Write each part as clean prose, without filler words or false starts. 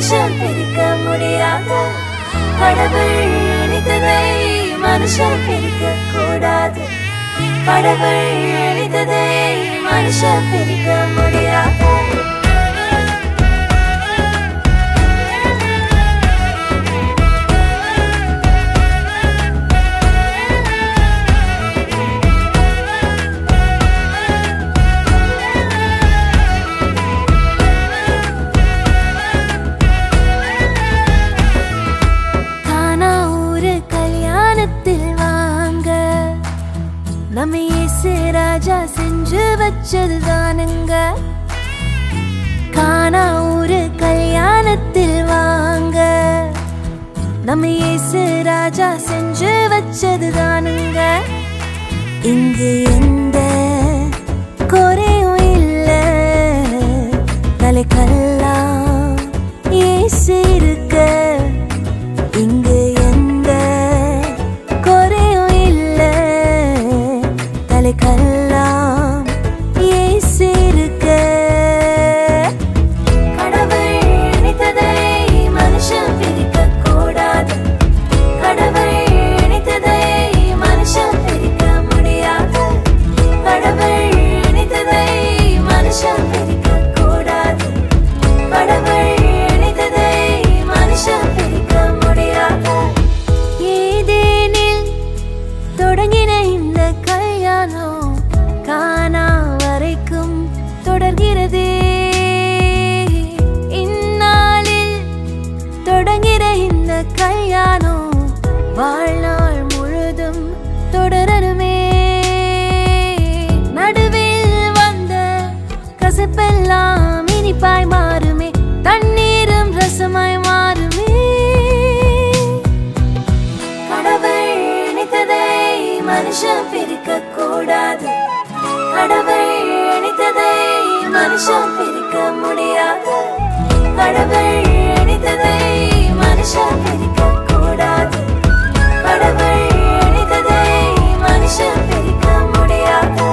மனுஷன் பிரிக்க முடியாத கடவுள் இணைத்ததை மனுஷன் பிரிக்க கூடாது. கடவுள் இணைத்ததை மனுஷன் பிரிக்க முடியாது. நம்ம இயேசு ராஜா செஞ்சு வச்சதுதானுங்க. கானா ஊரு கல்யாணத்தில் வாங்க, நம்ம இயேசு ராஜா செஞ்சு வச்சதுதானுங்க. இங்கு எந்த குறையும் இல்ல, தலைக்கெல்லாம் இயேசு இருக்க. இங்கு கல்லாம் இயேசு இருக்க. கடவுள் இணைத்ததை மனுஷன் பிரிக்க கூடாது. கடவுள் இணைத்ததை மனுஷன் பிரிக்க முடியாது. கடவுள் இணைத்ததை மனுஷன் பிரிக்க கூடாது. கடவுள் இணைத்ததை மனுஷன் பிரிக்க முடியாது. ஏதேனில் தொடங்கின இந்த கானா வரைக்கும் தொடர்கிறதே. இந்நாளில் தொடங்கிற இந்த கல்யாணம் வாழ்நாள் முழுதும் தொடரணுமே. நடுவில் வந்த கசப்பெல்லாம் இனிப்பாய் மாறுமே, தண்ணீரும் ரசமாய் மாறுமே. கடவுள் இணைத்ததை மனுஷன் பிரிக்க கூடாது. கடவுள் இணைத்ததை மனுஷன் பிரிக்க முடியாது. கடவுள் இணைத்ததை மனுஷன் பிரிக்க கூடாது. கடவுள் இணைத்ததை மனுஷன் பிரிக்க முடியாது.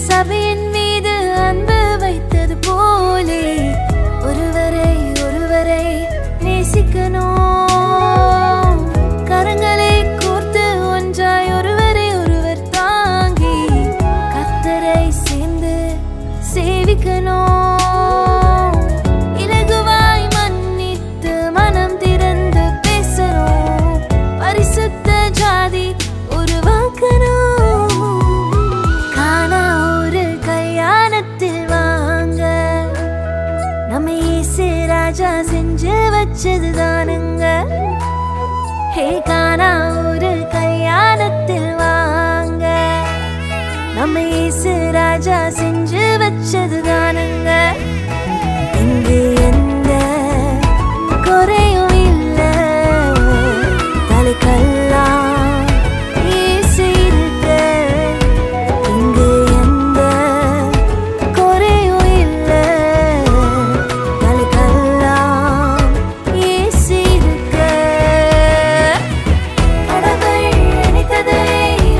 சபையின் மீது அன்பு வைத்தது போலே ஒருவரை ஒருவரை நேசிக்கணும். கரங்களை கோர்த்து ஒன்றாய் ஒருவரை ஒருவர் தாங்கி கர்த்தரை சேர்ந்து சேவிக்கணும். இலகுவாய் மன்னித்து மனம் திறந்து பேசணும். பரிசுத்த ஜாதி உருவாக்கணும். நம்ம இயேசு ராஜா செஞ்சு வச்சதுதானுங்க. ஹே கானா ஒரு கல்யாணத்தில் வாங்க, நம்ம இயேசு ராஜா செஞ்சு வச்சதுதானுங்க. இங்கு எந்த குறையும் இல்ல, தலைக்கெல்லாம் இயேசு இருக்க. இங்கு எந்த குறையும் இல்ல, தலைக்கெல்லாம் இயேசு இருக்க. கடவுள் இணைத்ததை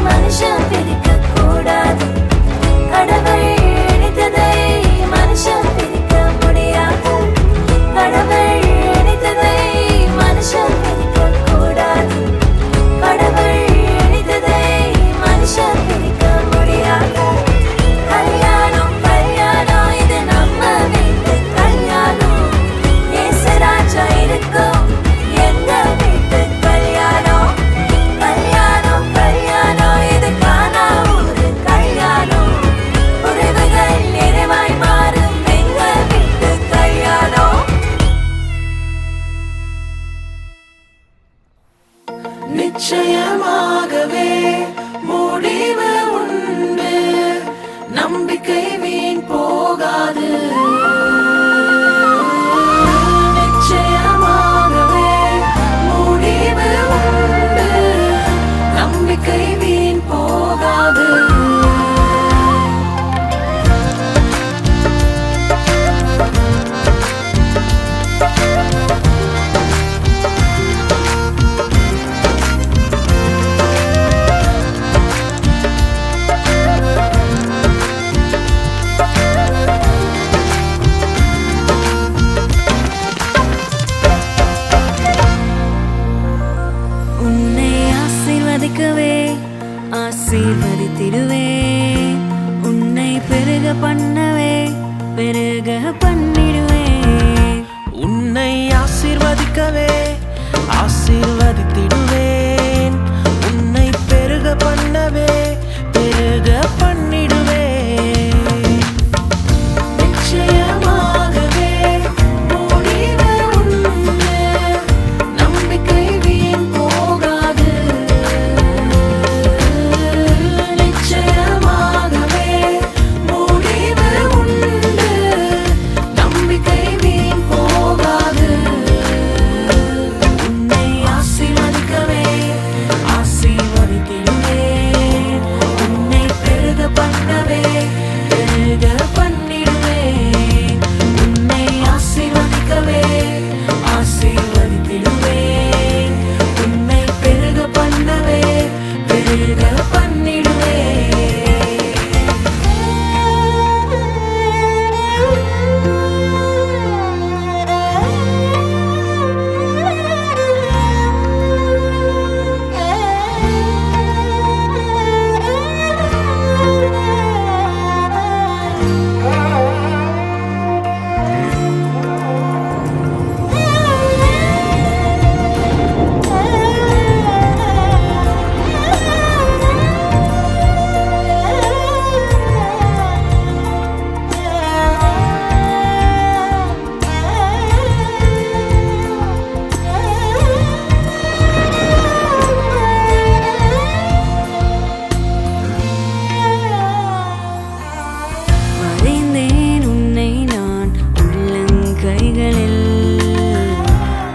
மனுஷன் பிரிக்க கூடாது. கடவுள் இணைத்ததை மனுஷன் பிரிக்க முடியாது. கடவுள் இணைத்ததை மனுஷன் பிரிக்க கூடாது. கடவுள் இணைத்ததை மனுஷன் பிரிக்க முடியாது. கல்யாணம் கல்யாணம் இது நம்ம வீட்டு கல்யாணம். இயேசு ராஜா இருக்கும் எங்க வீட்டு கல்யாணம். கல்யாணம் கல்யாணம் இது கானா ஊரு கல்யாணம். உறவுகள் நிறைவாய் மாறும் எங்க வீட்டு கல்யாணம். நிச்சயமாகவே முடிவு உண்டு, நம்பிக்கை வீண் போகாது. நிச்சயமாகவே முடிவு உண்டு, ஆசீர்வதிக்கவே ஆசீர்வதித்திடுவே உன்னை பெருக பண்ணவே பெருக பண்ணிடுவே உன்னை ஆசீர்வதிக்கவே ஆசீர்வதித்திடுவேன் உன்னை பெருக பண்ணவே பெருக பண்ணிடுவேன் நிச்சயமாகவே முடிவு உண்டு நம்பிக்கை வீண் போகாது நிச்சயமாகவே முடிவு உண்டு நம்பிக்கை வீண் போகாது உன்னை ஆசீர்வதிக்கவே ஆசீர்வதித்திடுவேன் உன்னை பெருக பண்ணவே பெருக பண்ணிடுவேன் உன்னை ஆசீர்வதிக்கவே ஆசீர்வதித்திடுவேன் உன்னை பெருக பண்ணவே பெருக வரைந்தேன் உன்னை நான் உள்ளங்கைகளில்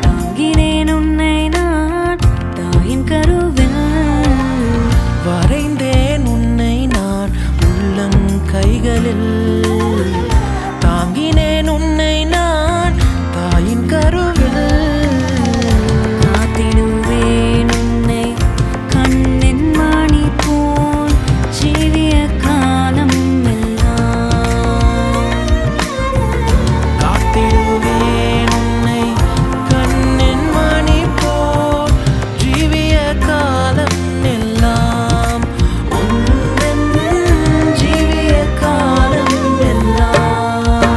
தாங்கினேன் உன்னை நான் தாயின் கருவில் வரைந்தேன் உன்னை நான் உள்ளம் கைகளில் தாங்கினேன் உன்னை நான் தாயின் கருவில் காத்திடுவேன் உன்னை கண்ணின் மணி போல் ஜீவிய காலம் எல்லாம் காத்திடுவேன் உன்னை கண்ணின் மணி போல் ஜீவிய காலம் எல்லாம் உந்தன் ஜீவிய காலம் எல்லாம்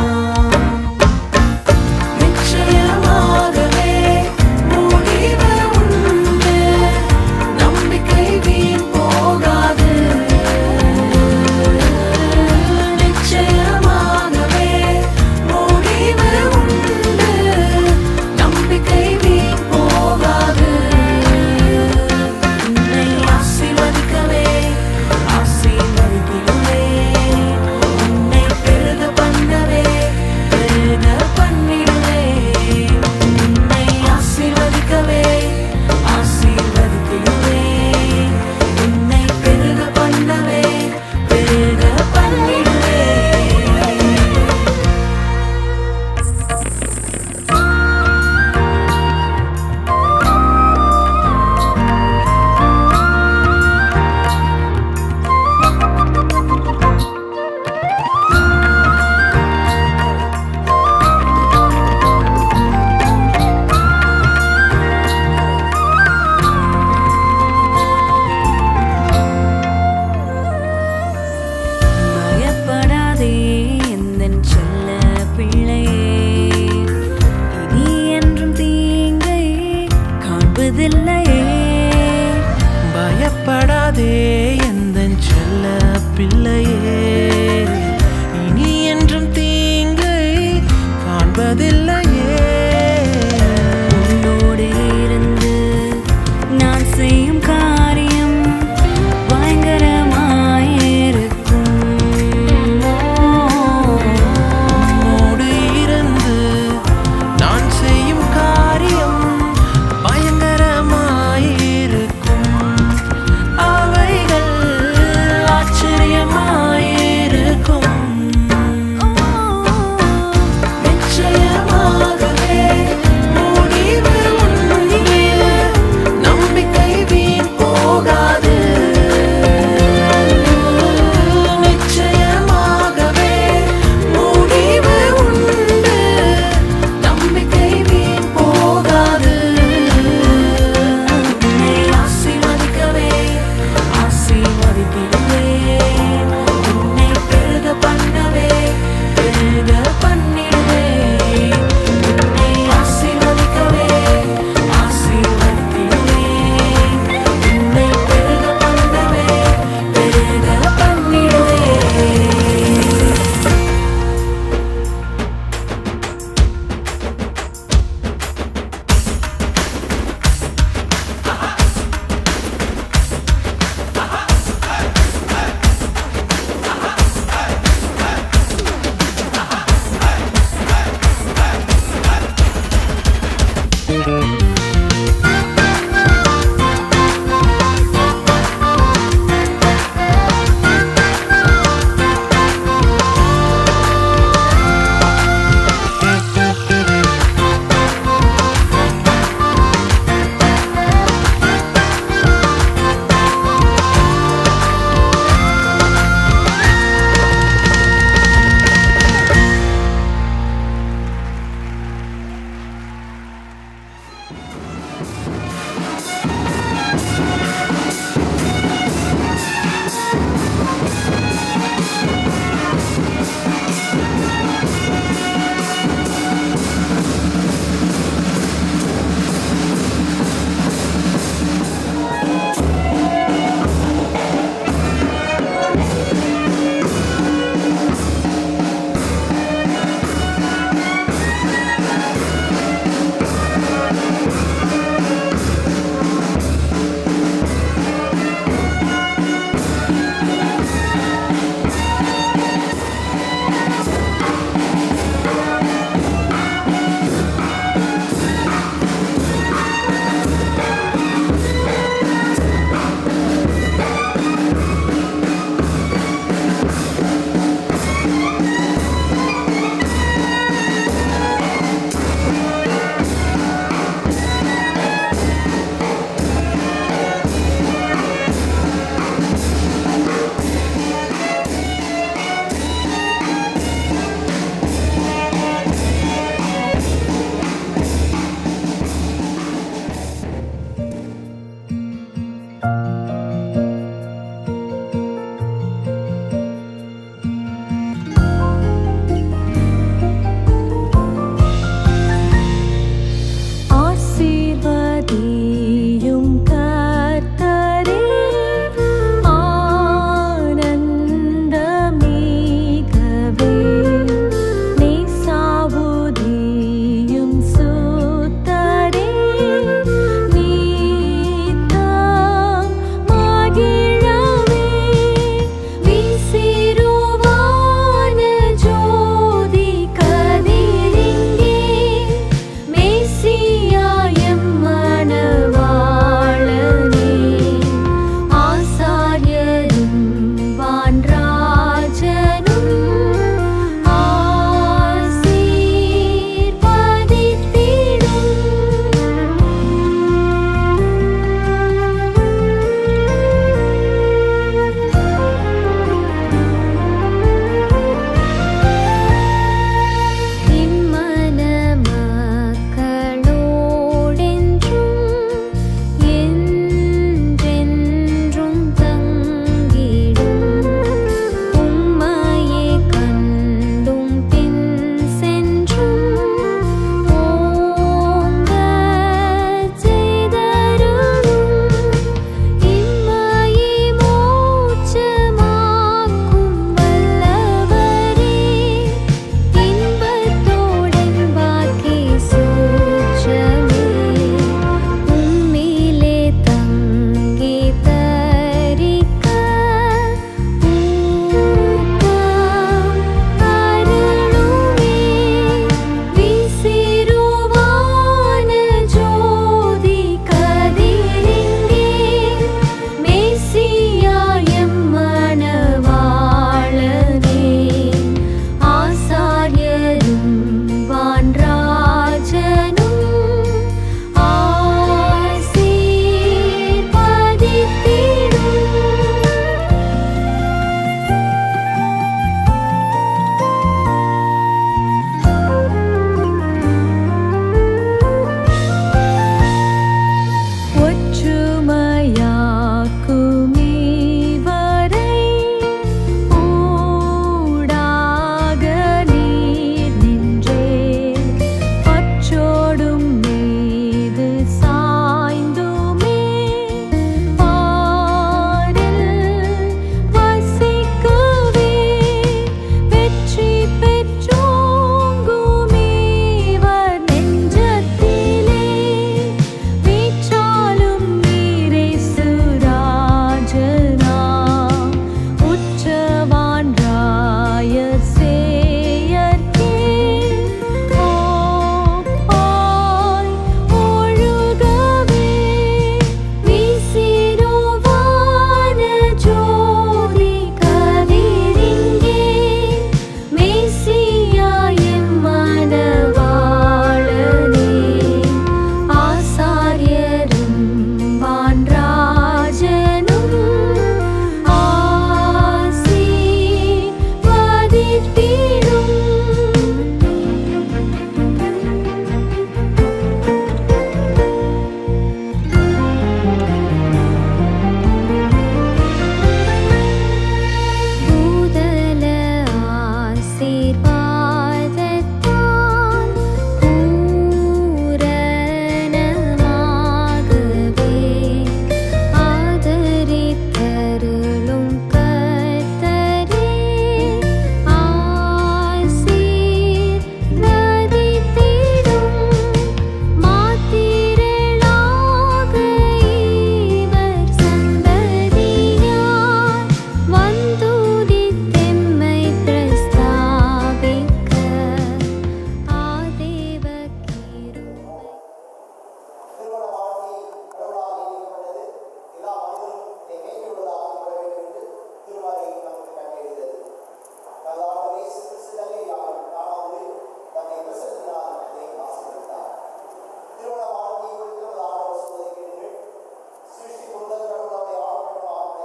நிச்சயமாகவே முடிவு உண்டு நம்பிக்கை வீண் போகாது நிச்சயமாகவே முடிவு உண்டு நம்பிக்கை வீண் போகாது உன்னை ஆசீர்வதிக்கவே ஆசீர்வதித்திடுவேன் உன்னை பெருக பண்ணவே பெருக பண்ணிடுவேன் உன்னை ஆசீர்வதிக்கவே ஆசீர்வதித்திடுவேன் உன்னை பெருக பண்ணவே பெருக பண்ணிடுவேன் பயப்படாதே எந்தன் செல்ல பிள்ளையே இனி என்றும் தீங்கை காண்பதில்லையே பயப்படாதே எந்தன் செல்ல பிள்ளையே இனி என்றும் தீங்கை காண்பதில்லையே உன்னோடு இருந்து நான் செய்யும் காரியம் பயங்கரமாயிருக்கும் உன்னோடு இருந்து நான் செய்யும் காரியம் பயங்கரமாயிருக்கும் அவைகள் ஆச்சரியமாய்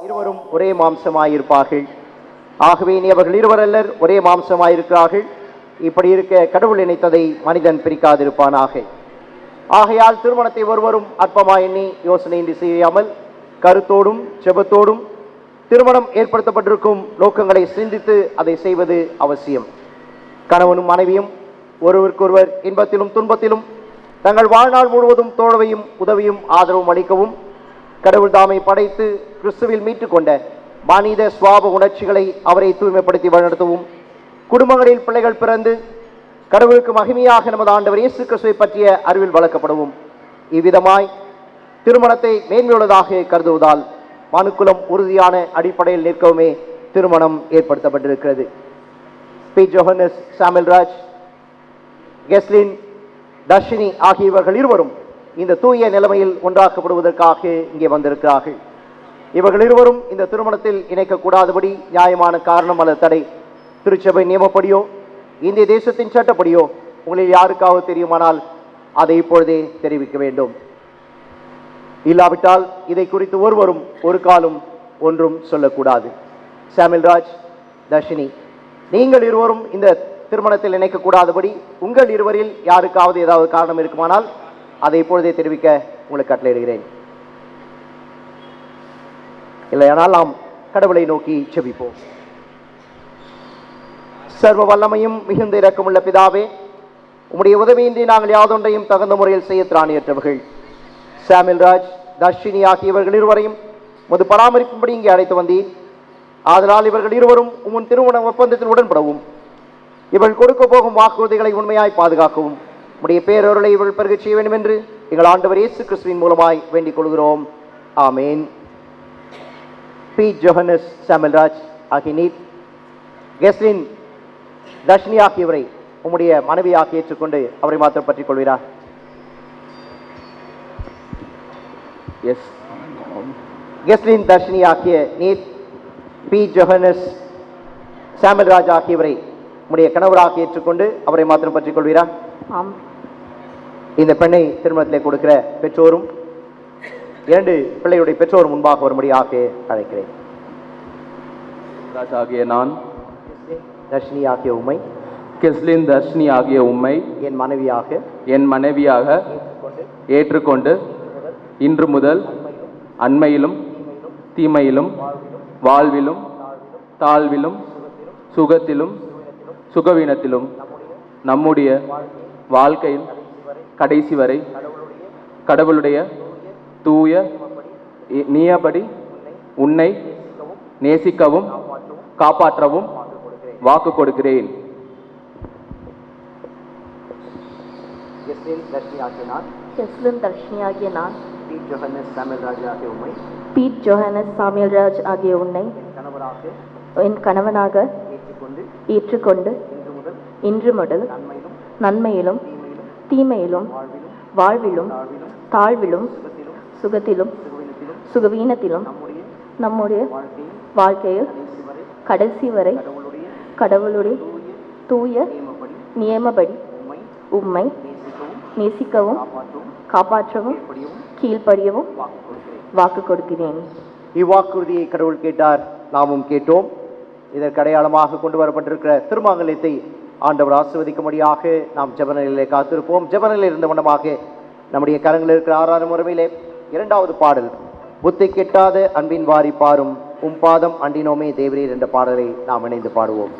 இருவரும் ஒரே மாம்சமாயிருப்பார்கள். ஆகவே இனி அவர்கள் இருவரல்லர் ஒரே மாம்சமாயிருக்கிறார்கள். இப்படி இருக்க கடவுள் இணைத்ததை மனிதன் பிரிக்காதிருப்பானாக. ஆகையால் திருமணத்தை ஒருவரும் அற்பமாய் எண்ணி யோசனையின்றி செய்யாமல் கருத்தோடும் செபத்தோடும் திருமணம் ஏற்படுத்தப்பட்டிருக்கும் நோக்கங்களை சிந்தித்து அதை செய்வது அவசியம். கணவனும் மனைவியும் ஒருவருக்கொருவர் இன்பத்திலும் துன்பத்திலும் தங்கள் வாழ்நாள் முழுவதும் தோழவையும் உதவியும் ஆதரவும் அளிக்கவும் கடவுள் தாமை படைத்து கிறிஸ்துவில் மீட்டு கொண்ட மனித சுவாப உணர்ச்சிகளை அவரை தூய்மைப்படுத்தி வழிநடத்தவும் குடும்பங்களில் பிள்ளைகள் பிறந்து கடவுளுக்கு மகிமையாக நமது ஆண்டவர் இயேசு கிறிஸ்துவை பற்றிய அறிவில் வளர்க்கப்படவும் இவ்விதமாய் திருமணத்தை மேன்மையுள்ளதாக கருதுவதால் மனுக்குலம் உறுதியான அடிப்படையில் நிற்கவுமே திருமணம் ஏற்படுத்தப்பட்டிருக்கிறது. பி. ஜோஹன்னஸ் சாமுவேல்ராஜ், கெஸ்லின் தர்ஷினி ஆகியவர்கள் இருவரும் இந்த தூய நிலைமையில் ஒன்றாக்கப்படுவதற்காக இங்கே வந்திருக்கிறார்கள். இவர்கள் இருவரும் இந்த திருமணத்தில் இணைக்கக்கூடாதபடி நியாயமான காரணம் அல்லது தடை திருச்சபை நியமப்படியோ இந்திய தேசத்தின் சட்டப்படியோ உங்களில் யாருக்காவது தெரியுமானால் அதை இப்பொழுதே தெரிவிக்க வேண்டும். இல்லாவிட்டால் இதை குறித்து ஒருவரும் ஒரு காலம் ஒன்றும் சொல்லக்கூடாது. சாமுவேல்ராஜ், தர்ஷினி, நீங்கள் இருவரும் இந்த திருமணத்தில் இணைக்கக்கூடாதபடி உங்கள் இருவரில் யாருக்காவது ஏதாவது காரணம் இருக்குமானால் அதை இப்பொழுதே தெரிவிக்க உங்களுக்கு கட்டளையிடுகிறேன். இல்லையானால் நாம் கடவுளை நோக்கி செபிப்போம். சர்வ வல்லமையும் மிகுந்த இரக்கமுள்ள பிதாவே, உம்முடைய உதவியின்றி நாங்கள் யாதொன்றையும் தகுந்த முறையில் செய்ய திராணியற்றவர்கள். சாமுவேல்ராஜ், தர்ஷினி ஆகியவர்கள் இருவரையும் உமது பராமரிப்பும்படி இங்கே அழைத்து வந்தீர். ஆதலால் இவர்கள் இருவரும் உன் திருமண ஒப்பந்தத்தில் உடன்படவும் இவர்கள் கொடுக்க போகும் வாக்குறுதிகளை உண்மையாய் பாதுகாக்கவும் உடைய பேரொருளை இவர்கள் பெருகச் செய்ய வேண்டும் என்று எங்கள் ஆண்டவர் இயேசு கிறிஸ்துவின் மூலமாய் வேண்டிக் கொள்கிறோம். ஆமேன். பி. ஜோஹன்னஸ் சாமுவேல்ராஜ் ஆகிய நீர் கெஸ்லின் தர்ஷினி ஆகியவரை உம்முடைய மனைவியாக ஏற்றுக்கொண்டு அவரை மாத்திரம் பற்றிக் கொள்வீரா? எஸ். கெஸ்லின் தர்ஷினி ஆகிய நீர் பி. ஜோஹன்னஸ் சாமுவேல்ராஜ் ஆகியவரை உம்முடைய கணவராக ஏற்றுக்கொண்டு அவரை மாத்திரம் பற்றிக் கொள்வீரா? ஆம். இந்த பெண்ணை திருமணத்திலே கொடுக்கிற பெற்றோரும் இரண்டு பிள்ளையுடைய பெற்றோர் முன்பாக வரும்படியாக அழைக்கிறேன். ஆகிய நான் தர்ஷினி ஆகிய உம்மை, கெஸ்லின் தர்ஷினி ஆகிய உம்மை என் மனைவியாக ஏற்றுக்கொண்டு இன்று முதல் அண்மையிலும் தீமையிலும் வாழ்விலும் தாழ்விலும் சுகத்திலும் சுகவீனத்திலும் நம்முடைய வாழ்க்கையில் கடைசி வரை கடவுளுடைய தூய நியபடி உன்னை நேசிக்கவும் காப்பாற்றவும் வாக்கு கொடுக்கிறேன். கெஸ்லின் தர்ஷினி ஆகிய நான் பீட் ஜோஹன்னஸ் சாமுவேல்ராஜ் ஆகிய உன்னை என் கணவனாக ஏற்றுக்கொண்டு இன்று முதல் நன்மையிலும் தீமையிலும் வாழ்விலும் தாழ்விலும் சுகத்திலும் சுகவீனத்திலும் நம்முடைய வாழ்க்கையில் கடைசி வரை கடவுளுடைய தூய நியமப்படி உம்மை நேசிக்கவும் காப்பாற்றவும் கீழ்ப்படியவும் வாக்கு கொடுக்கிறேன். இவ்வாக்குறுதியை கடவுள் கேட்டார், நாமும் கேட்டோம். இதற்கு அடையாளமாக கொண்டு வரப்பட்டிருக்கிற திருமாங்கல்யத்தை ஆண்டவர் ஆசீர்வதிக்கும்படியாக நாம் ஜெபநிலையிலே காத்திருப்போம். ஜெபநிலையில் இருந்த வண்ணமாக நம்முடைய கரங்களில் இருக்கிற ஆறாறு முறைமையிலே இரண்டாவது பாடல், புத்தி கெட்டாத அன்பின் வாரி பாரும் உம் பாதம் அண்டினோமே தேவரீர் என்ற பாடலை நாம் இணைந்து பாடுவோம்.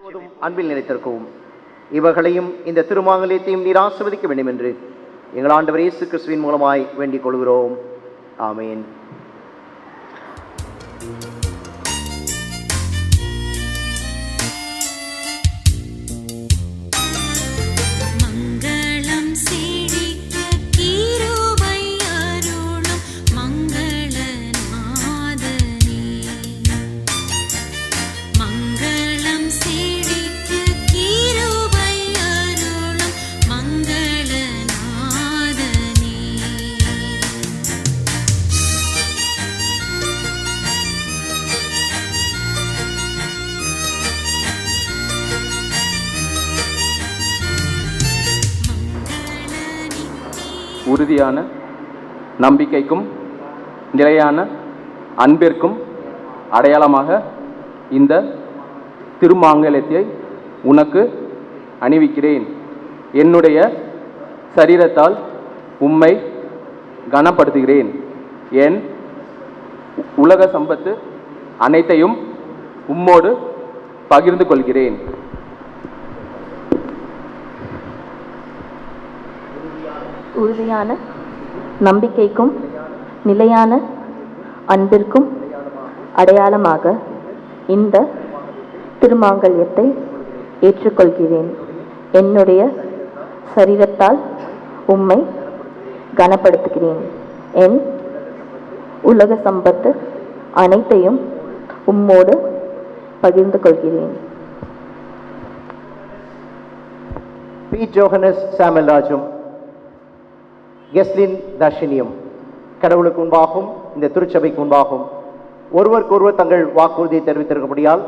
அன்பில் நிலைத்திருக்கவும் இவர்களையும் இந்த திருமாங்கல்யத்தையும் நீர் ஆசீர்வதிக்க வேண்டும் என்று எங்கள் ஆண்டவர் இயேசு கிறிஸ்துவின் மூலமாய் வேண்டிக் கொள்கிறோம். ஆமேன். மங்களம் செழிக்க கிருபை அருளும் மங்களநாதனே. மங்களம் செழிக்க கிருபை அருளும் மங்களநாதனே. உறுதியான நம்பிக்கைக்கும் நிலையான அன்பிற்கும் அடையாளமாக இந்த திருமாங்கல்யத்தை உனக்கு அணிவிக்கிறேன். என்னுடைய சரீரத்தால் உம்மை கனப்படுத்துகிறேன். என் உலக சம்பத்து அனைத்தையும் உம்மோடு பகிர்ந்து கொள்கிறேன். உறுதியான நம்பிக்கைக்கும் நிலையான அன்பிற்கும் அடையாளமாக இந்த திருமாங்கல்யத்தை ஏற்றுக்கொள்கிறேன். என்னுடைய சரீரத்தால் உம்மை கனப்படுத்துகிறேன். என் உலக சம்பத்து அனைத்தையும் உம்மோடு பகிர்ந்து கொள்கிறேன். பி. ஜோஹனஸ் சாமுவேல் ராஜும் கெஸ்லின் தர்ஷினியும் கடவுளுக்கு முன்பாகவும் இந்த திருச்சபைக்கு முன்பாகவும் ஒருவருக்கொருவர் தங்கள் வாக்குறுதியை தெரிவித்திருக்கபடியால்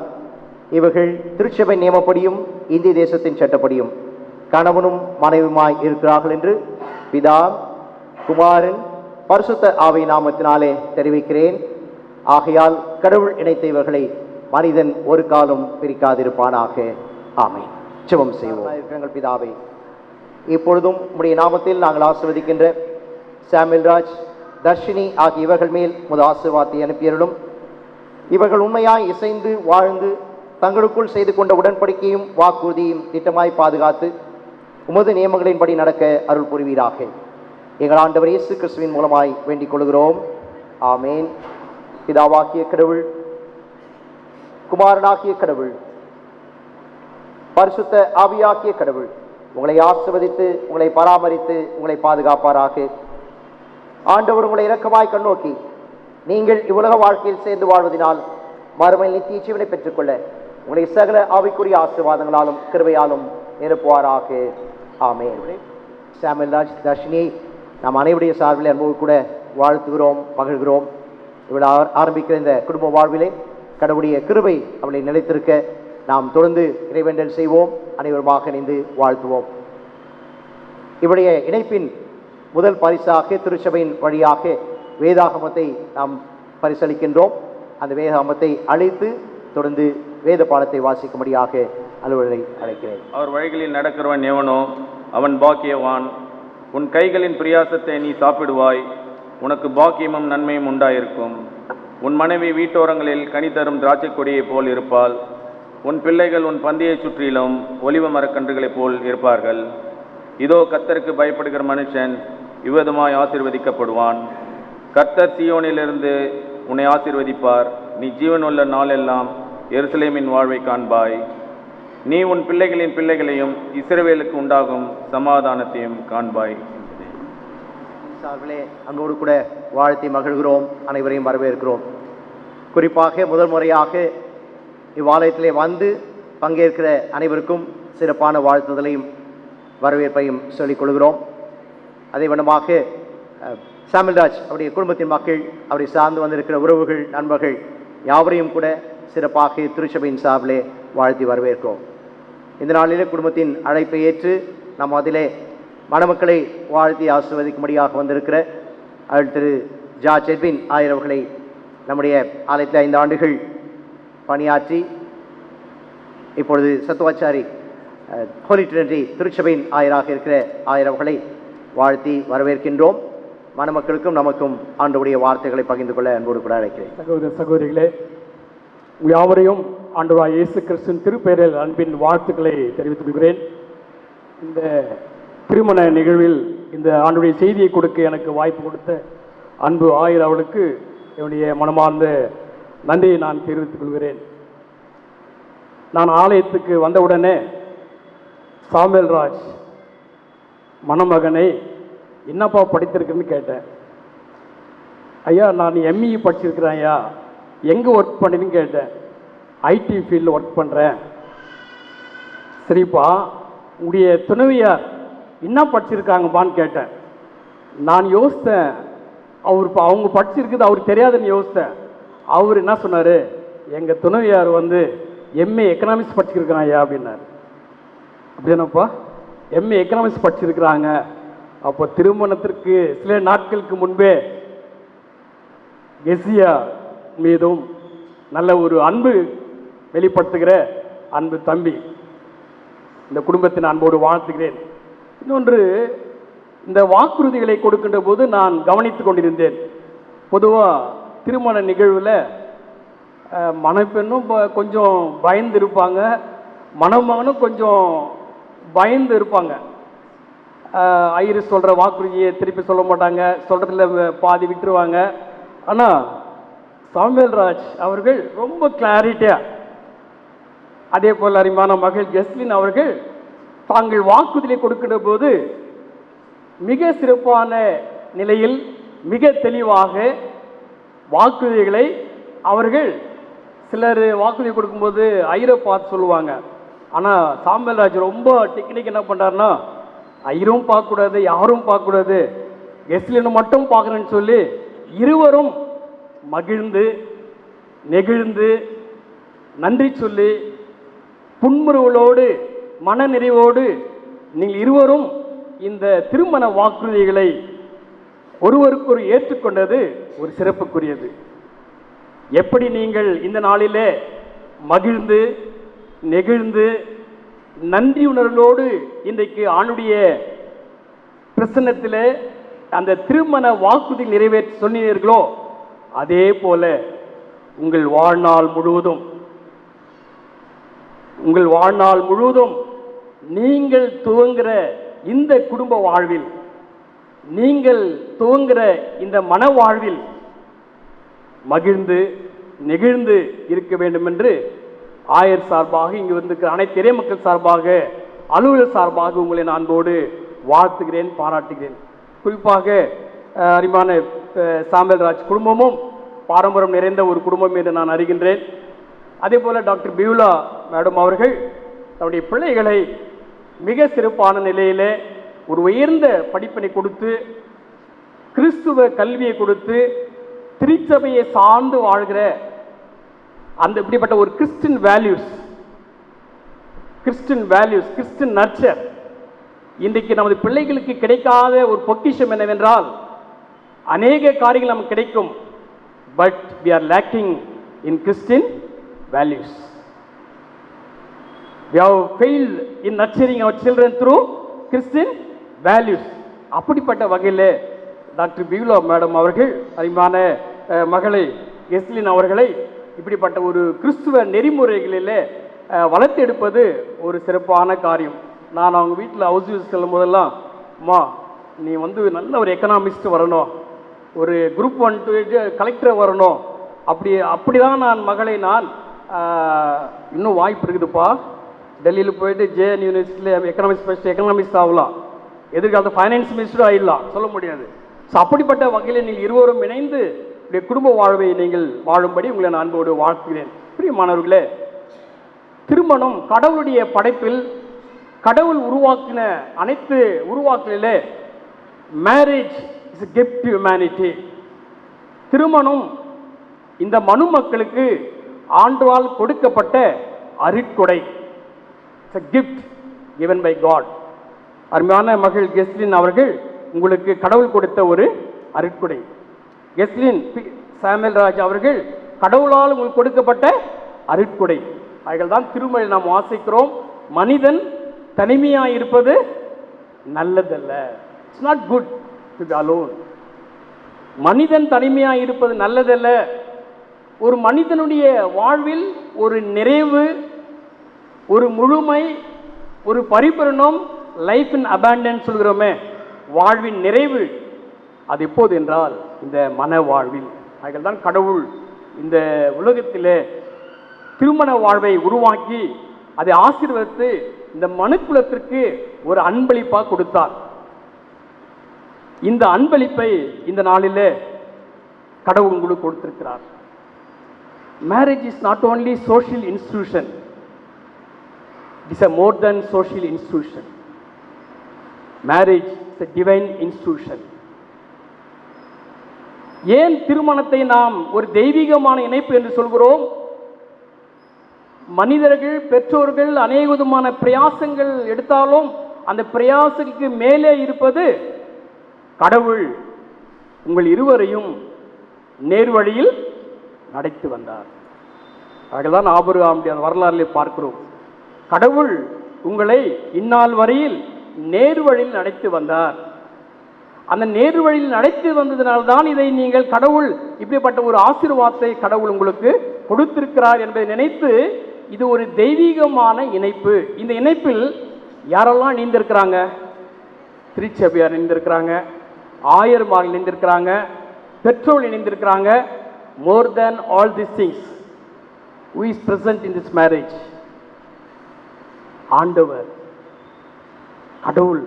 இவர்கள் திருச்சபை நியமப்படியும் இந்திய தேசத்தின் சட்டப்படியும் கணவனும் மனைவியுமாய் இருக்கிறார்கள் என்று பிதா குமாரன் பரிசுத்த ஆவி நாமத்தினாலே தெரிவிக்கிறேன். ஆகையால் கடவுள் இணைத்த இவர்களை மனிதன் ஒரு காலம் பிரிக்காதிருப்பானாக. ஆமென். ஜெபம் செய்வோம். எங்கள் பிதாவே, இப்பொழுதும் உம்முடைய நாமத்தில் நாங்கள் ஆசீர்வதிக்கின்ற சாமுவேல் ராஜ், தர்ஷினி ஆகிய இவர்கள் மேல் உமது ஆசீர்வாதத்தை அனுப்பியருளும். இவர்கள் உண்மையாய் இசைந்து வாழ்ந்து தங்களுக்குள் செய்து கொண்ட உடன்படிக்கையும் வாக்குறுதியும் திட்டமாய் பாதுகாத்து உமது நியமங்களின்படி நடக்க அருள் புரிவீராக. எங்கள் ஆண்டவர் இயேசு கிறிஸ்துவின் மூலமாய் வேண்டிக் கொள்கிறோம். ஆமேன். பிதாவாகிய கடவுள், குமாரனாகிய கடவுள், பரிசுத்த ஆவியாகிய கடவுள் உங்களை ஆசீர்வதித்து உங்களை பராமரித்து உங்களை பாதுகாப்பாராக. ஆண்டவர் உங்களை இரக்கமாய் கண்ணோக்கி நீங்கள் இவ்வுலக வாழ்க்கையில் சேர்ந்து வாழ்வதனால் மறுமையில் நித்திய ஜீவனை பெற்றுக்கொள்ள உங்களை சகல ஆவிக்குரிய ஆசீர்வாதங்களாலும் கிருபையாலும் நிரப்புவாராக. ஆமென். சாமுவேல் ராஜ், தர்ஷினியை நாம் அனைவருடைய சார்பில் அன்போடு கூட வாழ்த்துகிறோம், மகிழ்கிறோம். இவள் ஆரம்பிக்கிற இந்த குடும்ப வாழ்விலே கடவுளுடைய கிருபை அவளை நிலைத்திருக்க நாம் தொடர்ந்து இறைவேண்டல் செய்வோம். அனைவருமாக இணைந்து வாழ்த்துவோம். இவருடைய இணைப்பின் முதல் பரிசாக திருச்சபையின் வழியாக வேதாகமத்தை நாம் பரிசளிக்கின்றோம். அந்த வேதாகமத்தை அழைத்து தொடர்ந்து வேத பாடத்தை வாசிக்கும்படியாக அலுவலரை அழைக்கிறேன். அவர் வழிகளில் நடக்கிறவன் எவனோ அவன் பாக்கியவான். உன் கைகளின் பிரியாசத்தை நீ சாப்பிடுவாய், உனக்கு பாக்கியமும் நன்மையும் உண்டாயிருக்கும். உன் மனைவி வீட்டோரங்களில் கனி தரும் திராட்சை கொடியைப் போல் இருப்பாள். உன் பிள்ளைகள் உன் பந்தியை சுற்றிலும் ஒலிவ மரக்கன்றுகளைப் போல் இருப்பார்கள். இதோ கர்த்தருக்கு பயப்படுகிற மனுஷன் இவ்விதமாய் ஆசீர்வதிக்கப்படுவான். கர்த்தர் சீயோனிலிருந்து உன்னை ஆசீர்வதிப்பார். நீ ஜீவனுள்ள நாளெல்லாம் எருசலேமின் வாழ்வை காண்பாய். நீ உன் பிள்ளைகளின் பிள்ளைகளையும் இஸ்ரவேலுக்கு உண்டாகும் சமாதானத்தையும் காண்பாய். சார்பிலே அன்போடு கூட வாழ்த்தி மகிழ்கிறோம். அனைவரையும் வரவேற்கிறோம். குறிப்பாக முதல் முறையாக இவ்வாலயத்திலே வந்து பங்கேற்கிற அனைவருக்கும் சிறப்பான வாழ்த்துதலையும் வரவேற்பையும் சொல்லிக் கொள்கிறோம். அதே வண்ணமாக சாமுவேல் ராஜ் அவருடைய குடும்பத்தின் மக்கள், அவரை சார்ந்து வந்திருக்கிற உறவுகள், நண்பர்கள் யாவரையும் கூட சிறப்பாக திருச்சபையின் சார்பிலே வாழ்த்தி வரவேற்கிறோம். இந்த நாளிலே குடும்பத்தின் அழைப்பை ஏற்று நாம் அதிலே மணமக்களை வாழ்த்தி ஆசீர்வதிக்கும்படியாக வந்திருக்கிற அவள் திரு ஜார்ஜ் எட்வின் ஆயர் அவர்களை நம்முடைய ஆலயத்தில் 5 ஆண்டுகள் பணியாற்றி இப்பொழுது சத்துவாச்சாரி ஹோலி ட்ரினிட்டி திருச்சபையின் ஆயராக இருக்கிற ஆயர் அவர்களை வாழ்த்தி வரவேற்கின்றோம். மணமக்களுக்கும் நமக்கும் ஆண்டவருடைய வார்த்தைகளை பகிர்ந்து கொள்ள அன்போடு கூட அழைக்கிறேன். சகோதர சகோதரிகளே, உங்கள் யாவரையும் ஆண்டவராய் இயேசு கிறிஸ்துவின் திருப்பெயரில் அன்பின் வாழ்த்துக்களை தெரிவித்துக் கொள்கிறேன். இந்த திருமண நிகழ்வில் இந்த ஆண்டுடைய செய்தியை கொடுக்க எனக்கு வாய்ப்பு கொடுத்த அன்பு ஆயர் அவளுக்கு என்னுடைய மனமார்ந்த நன்றியை நான் தெரிவித்துக் கொள்கிறேன். நான் ஆலயத்துக்கு வந்தவுடனே சாமுவேல் ராஜ் மணமகனை என்னப்பா படித்திருக்குன்னு கேட்டேன். ஐயா நான் எம்இ படிச்சிருக்கிறேன் ஐயா, எங்கே ஒர்க் பண்ணின்னு கேட்டேன். ஐடி ஃபீல்டில் ஒர்க் பண்ணுறேன். சரிப்பா உடைய துணைவியார் என்ன படிச்சிருக்காங்கப்பான்னு கேட்டேன். நான் யோசித்தேன், அவங்க படிச்சிருக்குது அவருக்கு தெரியாதுன்னு யோசித்தேன். அவர் என்ன சொன்னார், எங்கள் துணைவியார் எம்ஏ எக்கனாமிக்ஸ் படிச்சிருக்கிறான் ஐயா அப்படின்னாரு. அப்படின்னாப்பா எம்ஏ எக்கனாமிக்ஸ் படிச்சிருக்கிறாங்க. அப்போ திருமணத்திற்கு சில நாட்களுக்கு முன்பே கெசியா மீதும் நல்ல ஒரு அன்பு வெளிப்படுத்துகிற அன்பு தம்பி, இந்த குடும்பத்தின் அன்போடு வாழ்த்துகிறேன். இன்னொன்று, இந்த வாக்குறுதிகளை கொடுக்கின்ற போது நான் கவனித்து கொண்டிருந்தேன். பொதுவாக திருமண நிகழ்வில் மணப்பெண்ணும் கொஞ்சம் பயந்து இருப்பாங்க, மணமகனும் கொஞ்சம் பயந்து இருப்பாங்க. ஐயர் சொல்கிற வாக்குறுதியை திருப்பி சொல்ல மாட்டாங்க, சொல்கிறதுல பாதி விட்டுருவாங்க. ஆனால் சாமுவேல் ராஜ் அவர்கள் ரொம்ப கிளாரிட்டியாக, அதே போல் அருமையான மகள் ஜெஸ்லின் அவர்கள் தாங்கள் வாக்குறுதியை கொடுக்கின்ற போது மிக சிறப்பான நிலையில் மிக தெளிவாக வாக்குறுதிகளை அவர்கள் சிலர் வாக்குறுதி கொடுக்கும்போது ஐயரை பார்த்து சொல்லுவாங்க. ஆனால் சாமுவேல் ராஜ் ரொம்ப டெக்னிக் என்ன பண்ணுறாருன்னா, ஐயரும் பார்க்கக்கூடாது யாரும் பார்க்கக்கூடாது, ஜெஸ்லினை மட்டும் பார்க்குறேன்னு சொல்லி இருவரும் மகிழ்ந்து நெகிழ்ந்து நன்றி சொல்லி புன்முறுவலோடு மனநிறைவோடு நீங்கள் இருவரும் இந்த திருமண வாக்குறுதிகளை ஒருவருக்கொரு ஏற்றுக்கொண்டது ஒரு சிறப்புக்குரியது. எப்படி நீங்கள் இந்த நாளிலே மகிழ்ந்து நெகிழ்ந்து நன்றி உணர்வோடு இன்றைக்கு ஆணுடைய பிரசன்னத்திலே அந்த திருமண வாக்குறுதி நிறைவேற்ற சொன்னீர்களோ, அதே போல உங்கள் வாழ்நாள் முழுவதும் நீங்கள் துவங்குகிற இந்த குடும்ப வாழ்வில், நீங்கள் துவங்குகிற இந்த மன வாழ்வில் மகிழ்ந்து நெகிழ்ந்து இருக்க வேண்டும் என்று ஆயர் சார்பாக, இங்கு வந்திருக்கிற அனைத்து இறை மக்கள் சார்பாக, அலுவலர் சார்பாக உங்களை நான் அன்போடு வாழ்த்துகிறேன், பாராட்டுகிறேன். குறிப்பாக அருமையான சாமுவேல் ராஜ் குடும்பமும் பாரம்பரியம் நிறைந்த ஒரு குடும்பம் என்று நான் அறிகின்றேன். அதே போல் டாக்டர் பியூலா மேடம் அவர்கள் தன்னுடைய பிள்ளைகளை மிக சிறப்பான நிலையிலே ஒரு உயர்ந்த படிப்பினை கொடுத்து, கிறிஸ்துவ கல்வியை கொடுத்து, திருச்சபையை சார்ந்து வாழ்கிற அந்த இப்படிப்பட்ட ஒரு கிறிஸ்டின் வேல்யூஸ், கிறிஸ்டின் நர்ச்சர் இன்றைக்கு நமது பிள்ளைகளுக்கு கிடைக்காத ஒரு பொக்கிஷம் என்னவென்றால், அநேக காரியங்கள் நமக்கு கிடைக்கும், but we are lacking in Christian values. We have failed in nurturing our children through Christian values. அப்படிப்பட்ட வகையில் டாக்டர் பியூலா மேடம் அவர்கள் அருமையான மகளை எஸ்லின் அவர்களை இப்படிப்பட்ட ஒரு கிறிஸ்துவ நெறிமுறைகளிலே வளர்த்தெடுப்பது ஒரு சிறப்பான காரியம். நான் அவங்க வீட்டில் ஹவுஸ் யூஸ் செல்லும் போதெல்லாம், அம்மா நீ நல்ல ஒரு எக்கனாமிஸ்ட் வரணும், ஒரு குரூப் 1 to கலெக்டர் வரணும், அப்படி தான் நான் மகளை இன்னும் வாய்ப்பு இருக்குதுப்பா, டெல்லியில் போயிட்டு ஜேஎன் யூனிவர்சிட்டியில் எக்கனாமிக்ஸ் ஆகலாம், எதிர்காலத்தில் ஃபைனான்ஸ் மினிஸ்டரும் ஆகிடலாம், சொல்ல முடியாது. ஸோ அப்படிப்பட்ட வகையில் நீங்கள் இருவரும் இணைந்து குடும்ப வாழ்வை நீங்கள் வாழும்படி உங்களை நான் அன்போடு வாழ்த்துகிறேன். பிரியமானவர்களே, திருமணம் கடவுளுடைய படைப்பில் கடவுள் உருவாக்கின அனைத்து உருவாக்கலிலே marriage is a gift to humanity. திருமணம் இந்த மனு மக்களுக்கு ஆண்டவரால் கொடுக்கப்பட்ட அருட்கொடை. It's a gift given by God. அருமையான மகள் கெஸ்லின் அவர்கள் உங்களுக்கு கடவுள் கொடுத்த ஒரு அருட்கொடை. கெஸ்லின் சாமுவேல் ராஜ் அவர்கள் கடவுளால் உங்களுக்கு கொடுக்கப்பட்ட அருட்கொடை. அவைகள் தான் திருமறையில் நாம் வாசிக்கிறோம். மனிதன் தனிமையாக இருப்பது நல்லதல்ல. It's not good to be alone. மனிதன் தனிமையாக இருப்பது நல்லதல்ல. ஒரு மனிதனுடைய வாழ்வில் ஒரு நிறைவு, ஒரு முழுமை, ஒரு பரிபூரணம், லைஃப் இன் அபேண்டன்ஸ் சொல்கிறோமே, வாழ்வின் நிறைவு, அது எப்போது என்றால் இந்த மன வாழ்வில். அதில் தான் கடவுள் இந்த உலகத்திலே திருமண வாழ்வை உருவாக்கி அதை ஆசீர்வதித்து இந்த மனுக்குலத்திற்கு ஒரு அன்பளிப்பாக கொடுத்தார். இந்த அன்பளிப்பை இந்த நாளிலே கடவுள் உங்களுக்கு கொடுத்திருக்கிறார். Marriage is not only social institution, it is a more than social institution. Marriage is a divine institution. ஏன் திருமணத்தை நாம் ஒரு தெய்வீகமான இணைப்பு என்று சொல்கிறோம்? மனிதர்கள், பெற்றோர்கள் அநேக விதமான பிரயாசங்கள் எடுத்தாலும் அந்த பிரயாசத்துக்கு மேலே இருப்பது கடவுள் உங்கள் இருவரையும் நேர்வழியில் நடத்தி வந்தார். அதுதான் ஆபிரகாமுடைய வரலாறுல பார்க்கிறோம். கடவுள் உங்களை இந்நாள் வரையில் நேர்வழியில் நடத்தி வந்தார். அந்த நேர்வழியில் நடத்தி வந்ததினால்தான் இதை நீங்கள் கடவுள் இப்படிப்பட்ட ஒரு ஆசீர்வாதத்தை கடவுள் உங்களுக்கு கொடுத்திருக்கிறார் என்பதை நினைத்து, இது ஒரு தெய்வீகமான இணைப்பு. இந்த இணைப்பில் யாரெல்லாம் இணைந்திருக்கிறாங்க? திருச்சபையார் இணைந்திருக்கிறாங்க, ஆயர்மார்கள் இணைந்திருக்கிறாங்க, பெற்றோர் இணைந்திருக்கிறாங்க. More than all these things, who is present in this marriage? ஆண்டவர், கடவுள்.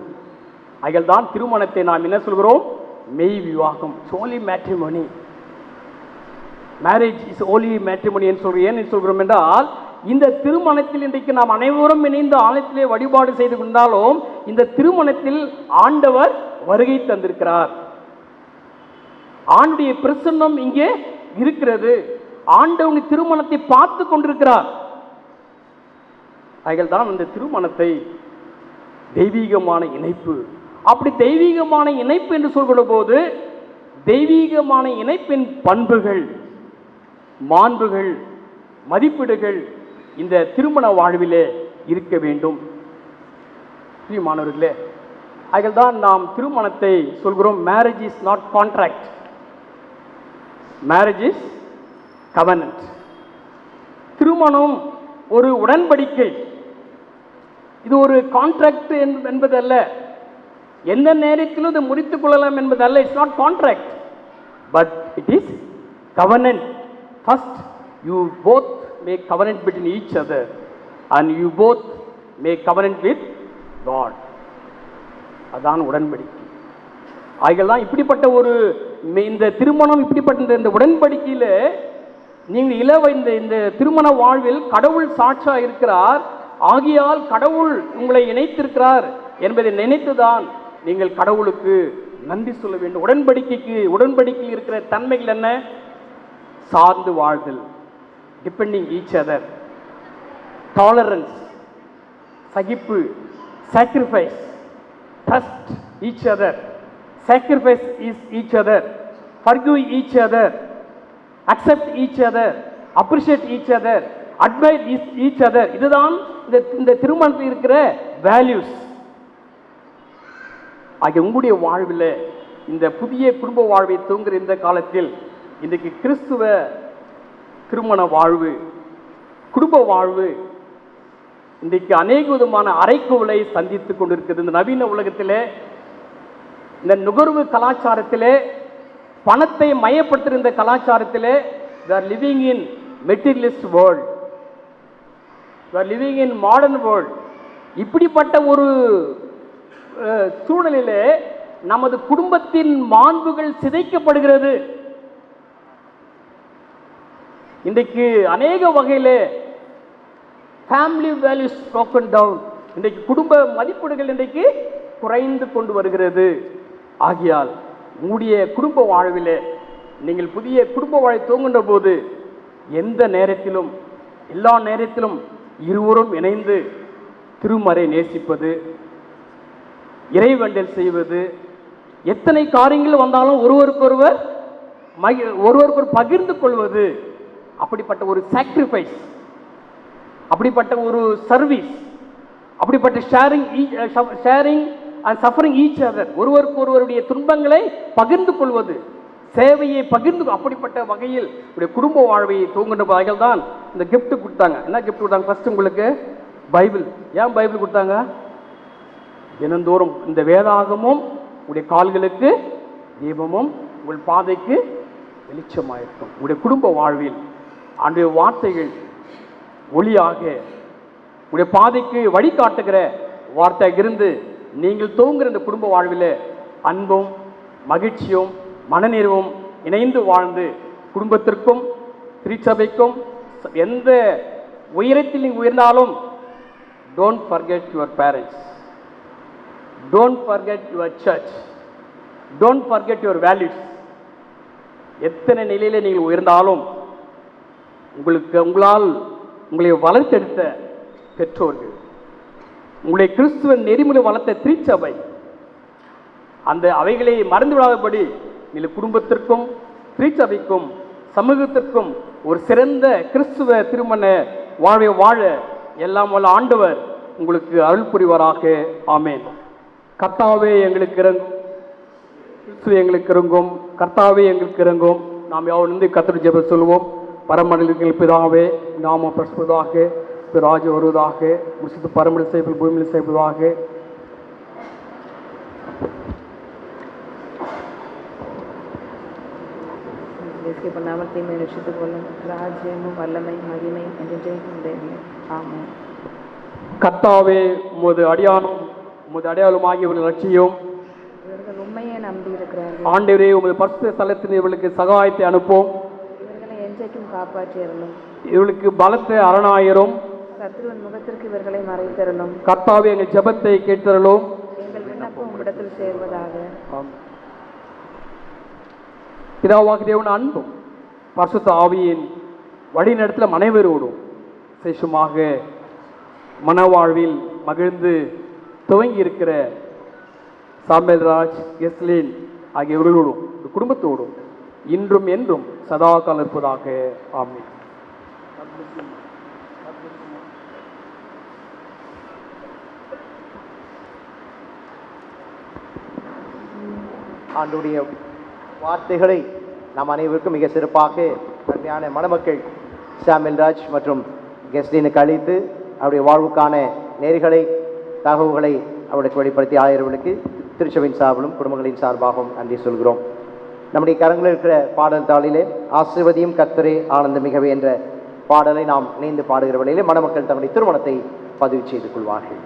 அதில் தான் திருமணத்தை நாம் என்ன சொல்கிறோம்? மெய் விவாகம், holy matrimony. Marriage is holy matrimony என்று சொல்கிறோம். ஏன் சொல்கிறோம் என்றால், இந்த திருமணத்தில் இன்றைக்கு நாம் அனைவரும் இணைந்து ஆலயத்திலே வழிபாடு செய்து கொண்டாலும் இந்த திருமணத்தில் ஆண்டவர் வருகை தந்திருக்கிறார். ஆண்டுடைய பிரசன்னம் இங்கே இருக்கிறது. ஆண்டவன் திருமணத்தை பார்த்து கொண்டிருக்கிறார். அதில் தான் அந்த திருமணத்தை தெய்வீகமான இணைப்பு. அப்படி தெய்வீகமான இணைப்பு என்று சொல்கிற போது தெய்வீகமான இணைப்பின் பண்புகள், மாண்புகள், மதிப்பீடுகள் இந்த திருமண வாழ்விலே இருக்க வேண்டும். பிரியமானவர்களே, அதில் தான் நாம் திருமணத்தை சொல்கிறோம், marriage is not contract, marriage is covenant. திருமணம் ஒரு உடன்படிக்கை, இது ஒரு கான்ட்ராக்ட் என்பதல்ல. எந்த நேரத்திலும் இதை முடித்துக் கொள்ளலாம் என்பதல்ல. It's not contract, but it is covenant. First you both make covenant between each other and you both make covenant with God. அதான் உடன்படிக்கை. ஆகியெல்லாம் இப்படிப்பட்ட ஒரு இந்த திருமணம், இப்படிப்பட்ட இந்த உடன்படிக்கையில் நீங்கள் இந்த திருமண வாழ்வில் கடவுள் சாட்சியா இருக்கிறார். ஆகியால் கடவுள் உங்களை இணைத்திருக்கிறார் என்பதை நினைத்துதான் நீங்கள் கடவுளுக்கு நன்றி சொல்ல வேண்டும். உடன்படிக்கையில் இருக்கிற தன்மைகள் என்ன? சார்ந்து வாழ்தல், டிபெண்டிங் ஈச் அதர், டாலரன்ஸ், சகிப்பு, sacrifice, trust each other, sacrifice each other, forgive each other, accept each other, appreciate each other, admire each other. இதுதான் இந்த திருமணத்தில் இருக்கிற வேல்யூஸ். ஆகிய உங்களுடைய வாழ்வில் இந்த புதிய குடும்ப வாழ்வை தூங்குகிற இந்த காலத்தில் இன்றைக்கு கிறிஸ்துவ திருமண வாழ்வு, குடும்ப வாழ்வு இன்றைக்கு அநேக விதமான அறைகூவலை சந்தித்துக் கொண்டிருக்கிறது. இந்த நவீன உலகத்திலே, இந்த நுகர்வு கலாச்சாரத்திலே, பணத்தை மையப்படுத்துகிற இந்த கலாச்சாரத்திலே, we are living in materialist world, we are living in modern world. இப்படிப்பட்ட ஒரு சூழலிலே நமது குடும்பத்தின் மாண்புகள் சிதைக்கப்படுகிறது. இன்றைக்கு அநேக வகையிலே ஃபேமிலி வேல்யூஸ் broken down. இன்றைக்கு குடும்ப மதிப்பீடுகள் இன்றைக்கு குறைந்து கொண்டு வருகிறது. ஆகியால் உங்களுடைய குடும்ப வாழ்விலே நீங்கள் புதிய குடும்ப வாழ்வை துவங்குகின்ற போது எந்த நேரத்திலும், எல்லா நேரத்திலும் இருவரும் இணைந்து திருமறை நேசிப்பது, இறைவேண்டல் செய்வது, எத்தனை காரியங்கள் வந்தாலும் ஒருவருக்கொருவர் பகிர்ந்து கொள்வது, அப்படிப்பட்ட ஒரு சாக்ரிஃபைஸ், அப்படிப்பட்ட ஒரு சர்வீஸ், அப்படிப்பட்ட sharing and suffering each other, ஒருவருக்கு ஒருவருடைய துன்பங்களை பகிர்ந்து கொள்வது, சேவையை பகிர்ந்து அப்படிப்பட்ட வகையில் உடைய குடும்ப வாழ்வை தூங்குகின்ற வகையில் தான் இந்த கிஃப்ட் கொடுத்தாங்க. என்ன கிஃப்ட் கொடுத்தாங்க? ஃபர்ஸ்ட் உங்களுக்கு பைபிள். ஏன் பைபிள் கொடுத்தாங்க? தினந்தோறும் இந்த வேதாகமும் உடைய கால்களுக்கு தீபமும் உங்கள் பாதைக்கு வெளிச்சமாயிருக்கும். உடைய குடும்ப வாழ்வில் அன்றைய வார்த்தைகள் ஒளியாக உடைய பாதைக்கு வழிகாட்டுகிற வார்த்தையாக இருந்து நீங்கள் தூங்குகிற இந்த குடும்ப வாழ்வில் அன்பும் மகிழ்ச்சியும் மனநிறைவும் இணைந்து வாழ்ந்து குடும்பத்திற்கும் திருச்சபைக்கும் எந்த உயரத்தில் நீங்கள் உயர்ந்தாலும் don't forget your parents, don't forget your church, don't forget your values. எத்தனை நிலையில் நீங்கள் உயர்ந்தாலும் உங்களால் உங்களை வளர்த்தெடுத்த பெற்றோர்கள், உங்களை கிறிஸ்துவ நெறிமுறை வளர்த்த திருச்சபை, அந்த அவைகளை மறந்து விடாதபடி நீங்கள் குடும்பத்திற்கும் திருச்சபைக்கும் சமூகத்திற்கும் ஒரு சிறந்த கிறிஸ்துவ திருமண வாழ்வை வாழ எல்லாம் வல்ல ஆண்டவர் உங்களுக்கு அருள் புரிவாராக. ஆமென். கர்த்தாவே எங்களுக்கு இறங்கும், கிறிஸ்துவே எங்களுக்கு இறங்கும், கர்த்தாவே எங்களுக்கு இறங்கும். நாம் யாவது கர்த்தர் ஜெபம் சொல்லுவோம். பரமண்டலத்தில் பிதாவே நாம பிரசுவதாக, ராஜ வருவதாக, முசித்து பரமண்டல செய்வது பூமியில் செய்வதாக. நாமத்தை நினைச்சிட்டுக் கொள்ளும். ராஜ்யமும் வல்லமை மகிமை என்று ஆமென். கர்த்தாவே உமது அடியானும் உமது அடையாளமாகி இவர்கள் ரட்சியும். இவர்கள் உண்மையை நம்பி இருக்கிறார்கள். ஆண்டவரே உமது பரிசுத்த ஸ்தலத்தில் இவர்களுக்கு சகாயத்தை அனுப்பும். இவர்களை என்றைக்கும் காப்பாற்றியறலும். இவர்களுக்கு பலத்த அரணாயிரும். சத்ருவின் முகத்திற்கு இவர்களை மறைத்தரலும். கர்த்தாவே எங்கள் ஜெபத்தை கேட்டறலும். எங்கள் விண்ணப்பம் உம்மிடத்தில் சேர்வதாக. பிதாவாகிய தேவன் அன்பும் பரிசுத்த ஆவியின் வழிநடத்தல் அனைவரோடும் விசேஷமாக மனவாழ்வில் மகிழ்ந்து துவங்கி இருக்கிற சாம்பல்ராஜ், எஸ்லின் ஆகியவர்களோடும் குடும்பத்தோடும் இன்றும் என்றும் சதா காலம் இருப்பதாக. ஆமென். ஆண்டுடைய வார்த்தைகளை நாம் அனைவருக்கும் மிக சிறப்பாக அருமையான மணமக்கள் சாமில்ராஜ் மற்றும் கெஸ்டினுக்கு அளித்து அவருடைய வாழ்வுக்கான நேர்களை தகவல்களை அவர்களுக்கு வெளிப்படுத்தி ஆயிரவர்களுக்கு திருச்சபையின் சார்பிலும் குடும்பங்களின் சார்பாகவும் நன்றி சொல்கிறோம். நம்முடைய கரங்களில் இருக்கிற பாடல் தாளிலே ஆசீர்வதியும் கர்த்தரே ஆனந்தம் மிகவே என்ற பாடலை நாம் இணைந்து பாடுகிற வேளையிலே மணமக்கள் தம்முடைய திருமணத்தை பதிவு செய்து கொள்வார்கள்.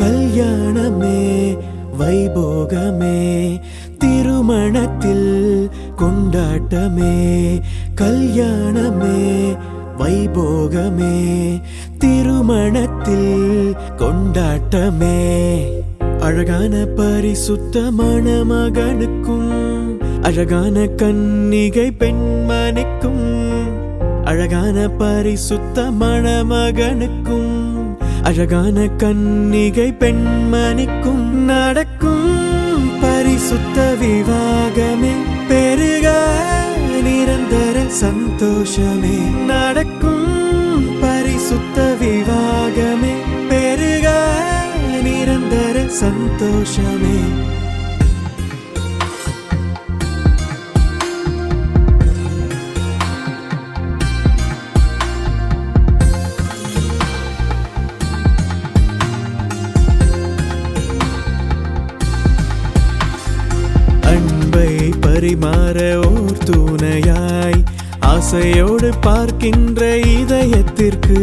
கல்யாணமே வைபோகமே திருமணத்தில் கொண்டாட்டமே, கல்யாணமே வைபோகமே திருமணத்தில் கொண்டாட்டமே அழகான பரிசுத்த மணமகனுக்கும் அழகான கன்னிகை பெண்மணிக்கும் அழகான பரிசுத்த மணமகனுக்கும் அழகான கன்னிகை பெண்மணிக்கும் நடக்கும் பரிசுத்த விவாகமே பெருக நிரந்தர சந்தோஷமே நடக்கும் பரிசுத்த விவாகமே பெருக நிரந்தர சந்தோஷமே அன்பை பரிமாற ஓர் துணையாய் ஆசையோடு பார்க்கின்ற இதயத்திற்கு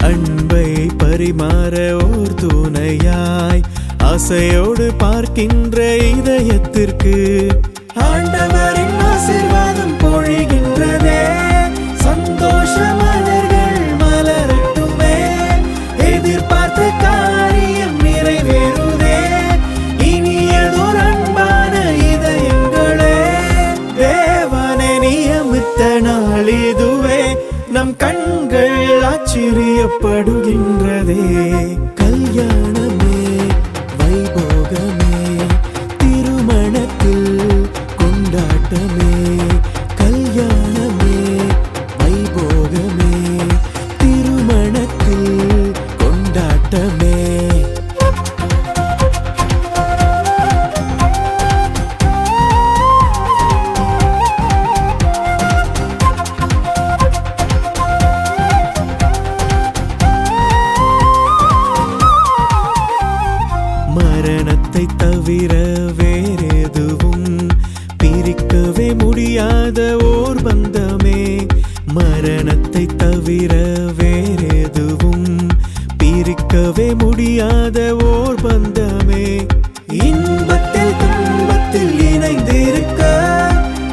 அன்பை பரிமாற ஓர் துணையாய் ஆசையோடு பார்க்கின்ற இதயத்திற்கு ஆண்டவரின் ஆசீர்வாதம் பொழிகின்றதே சந்தோஷ மலர்கள் மலரட்டுமே எதிர்பார்த்த காரியம் நிறைவேறுதே இனியதோர் அன்பான இதயங்களே தேவனை நியமித்த நாள் இதுவே நம் கண்கள் ஆச்சரியப்படுகின்றதே கல்யாணமே வைபோகமே திருமணத்தில் கொண்டாட்டமே கல்யாணமே வைபோகமே திருமணத்தில் கொண்டாட்டமே மரணத்தை தவிர வேறெதுவும் பிரிக்கவே முடியாத ஓர் பந்தமே மரணத்தை தவிர வேறெதுவும் பிரிக்கவே முடியாத ஓர் பந்தமே இன்பத்தில் துன்பத்தில் இணைந்திருக்க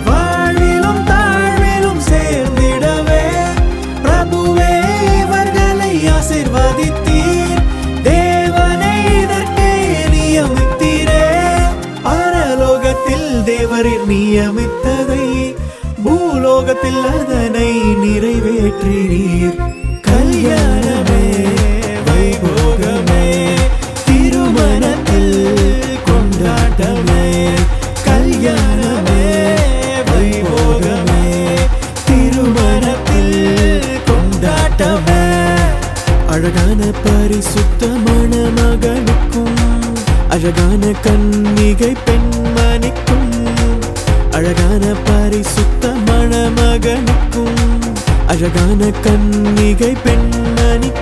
வாழ்விலும் தாழ்விலும் சேர்ந்திடவே பிரபுவே இவர்களை ஆசீர்வதித்தீர் தேவனை இதற்கே நியமித்தீரே பரலோகத்தில் தேவரின் நியமித்ததை பூலோகத்தில் அதனை நிறைவேற்றினீர் கல்யாணமே வைபோகமே திருமணத்தில் கொண்டாட்டமே கல்யாணமே வைபோகமே திருமணத்தில் கொண்டாட்டமே அழகான பரிசுத்த மணமகனுக்கும் அழகான கன்னிகை பெண்மணிக்கும் அழகான பரிசுத்த மணமகனுக்கும் அழகான கன்னிகை பெண்மணிக்கும்